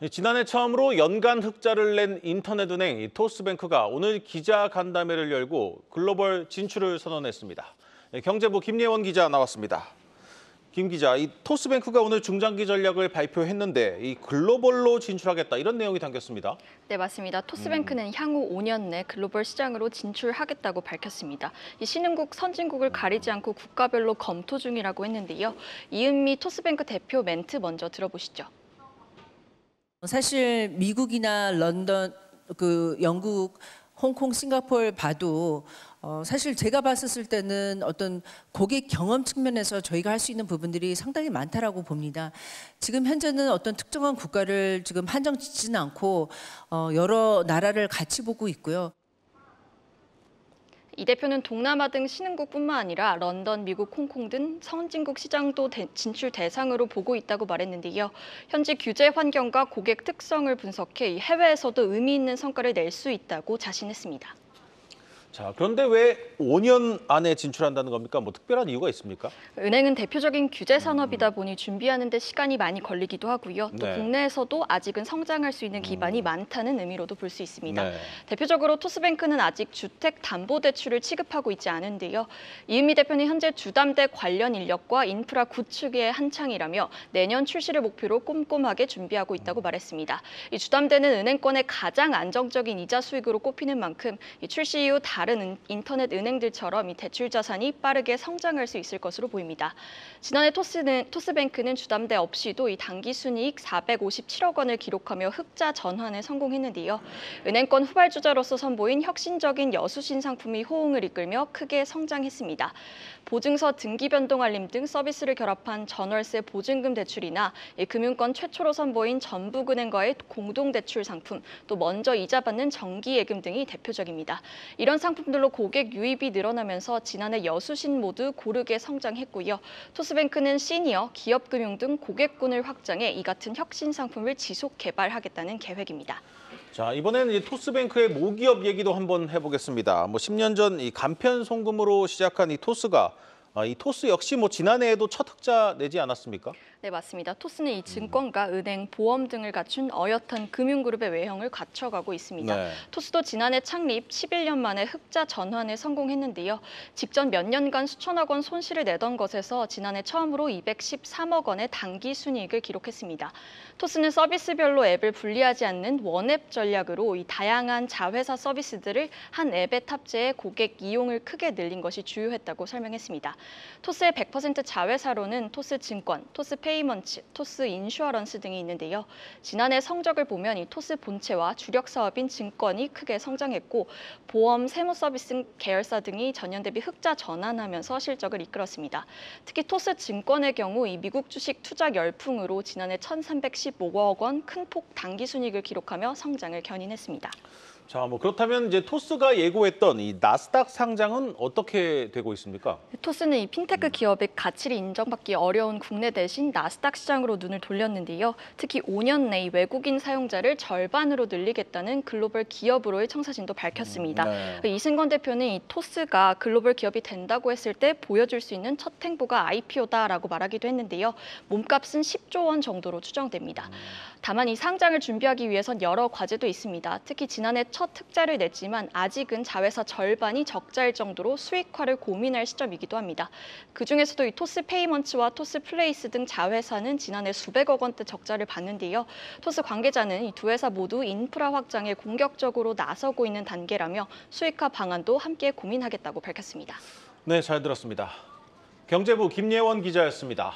지난해 처음으로 연간 흑자를 낸 인터넷은행 토스뱅크가 오늘 기자간담회를 열고 글로벌 진출을 선언했습니다. 경제부 김예원 기자 나왔습니다. 김 기자, 이 토스뱅크가 오늘 중장기 전략을 발표했는데 이 글로벌로 진출하겠다 이런 내용이 담겼습니다. 네, 맞습니다. 토스뱅크는 향후 5년 내 글로벌 시장으로 진출하겠다고 밝혔습니다. 이 신흥국, 선진국을 가리지 않고 국가별로 검토 중이라고 했는데요. 이은미 토스뱅크 대표 멘트 먼저 들어보시죠. 사실 미국이나 런던, 영국, 홍콩, 싱가포르 봐도 사실 제가 봤었을 때는 어떤 고객 경험 측면에서 저희가 할 수 있는 부분들이 상당히 많다라고 봅니다. 지금 현재는 어떤 특정한 국가를 지금 한정 짓지는 않고 여러 나라를 같이 보고 있고요. 이 대표는 동남아 등 신흥국뿐만 아니라 런던, 미국, 홍콩 등 선진국 시장도 진출 대상으로 보고 있다고 말했는데요. 현지 규제 환경과 고객 특성을 분석해 해외에서도 의미 있는 성과를 낼 수 있다고 자신했습니다. 자, 그런데 왜 5년 안에 진출한다는 겁니까? 뭐 특별한 이유가 있습니까? 은행은 대표적인 규제 산업이다 보니 준비하는 데 시간이 많이 걸리기도 하고요. 또 네. 국내에서도 아직은 성장할 수 있는 기반이 많다는 의미로도 볼 수 있습니다. 네. 대표적으로 토스뱅크는 아직 주택담보대출을 취급하고 있지 않은데요. 이은미 대표는 현재 주담대 관련 인력과 인프라 구축에 한창이라며 내년 출시를 목표로 꼼꼼하게 준비하고 있다고 말했습니다. 이 주담대는 은행권의 가장 안정적인 이자 수익으로 꼽히는 만큼 이 출시 이후 다른 인터넷 은행들처럼 이 대출 자산이 빠르게 성장할 수 있을 것으로 보입니다. 지난해 토스뱅크는 주담대 없이도 이 당기 순이익 457억 원을 기록하며 흑자 전환에 성공했는데요. 은행권 후발주자로서 선보인 혁신적인 여수신 상품이 호응을 이끌며 크게 성장했습니다. 보증서 등기 변동 알림 등 서비스를 결합한 전월세 보증금 대출이나 금융권 최초로 선보인 전북은행과의 공동대출 상품, 또 먼저 이자 받는 정기예금 등이 대표적입니다. 이런 상품들로 고객 유입이 늘어나면서 지난해 여수신 모두 고르게 성장했고요. 토스뱅크는 시니어, 기업금융 등 고객군을 확장해 이 같은 혁신 상품을 지속 개발하겠다는 계획입니다. 자, 이번에는 이 토스뱅크의 모기업 얘기도 한번 해보겠습니다. 10년 전 이 간편 송금으로 시작한 이 토스가 이 토스 역시 지난해에도 첫 흑자 내지 않았습니까? 네, 맞습니다. 토스는 이 증권가, 은행, 보험 등을 갖춘 어엿한 금융그룹의 외형을 갖춰가고 있습니다. 네. 토스도 지난해 창립 11년 만에 흑자 전환에 성공했는데요. 직전 몇 년간 수천억 원 손실을 내던 것에서 지난해 처음으로 213억 원의 당기 순이익을 기록했습니다. 토스는 서비스별로 앱을 분리하지 않는 원앱 전략으로 이 다양한 자회사 서비스들을 한 앱에 탑재해 고객 이용을 크게 늘린 것이 주요했다고 설명했습니다. 토스의 100% 자회사로는 토스증권, 토스페이먼츠, 토스인슈어런스 등이 있는데요. 지난해 성적을 보면 이 토스 본체와 주력 사업인 증권이 크게 성장했고 보험, 세무 서비스 계열사 등이 전년 대비 흑자 전환하면서 실적을 이끌었습니다. 특히 토스증권의 경우 이 미국 주식 투자 열풍으로 지난해 1,315억 원 큰 폭 당기 순이익을 기록하며 성장을 견인했습니다. 자, 그렇다면 이제 토스가 예고했던 이 나스닥 상장은 어떻게 되고 있습니까? 토스는 이 핀테크 기업의 가치를 인정받기 어려운 국내 대신 나스닥 시장으로 눈을 돌렸는데요. 특히 5년 내 외국인 사용자를 절반으로 늘리겠다는 글로벌 기업으로의 청사진도 밝혔습니다. 네. 이승건 대표는 이 토스가 글로벌 기업이 된다고 했을 때 보여줄 수 있는 첫 행보가 IPO다라고 말하기도 했는데요. 몸값은 10조 원 정도로 추정됩니다. 다만 이 상장을 준비하기 위해선 여러 과제도 있습니다. 특히 지난해 첫 흑자를 냈지만 아직은 자회사 절반이 적자일 정도로 수익화를 고민할 시점이기도 합니다. 그중에서도 이 토스페이먼츠와 토스플레이스 등 자회사는 지난해 수백억 원대 적자를 봤는데요. 토스 관계자는 이 두 회사 모두 인프라 확장에 공격적으로 나서고 있는 단계라며 수익화 방안도 함께 고민하겠다고 밝혔습니다. 네, 잘 들었습니다. 경제부 김예원 기자였습니다.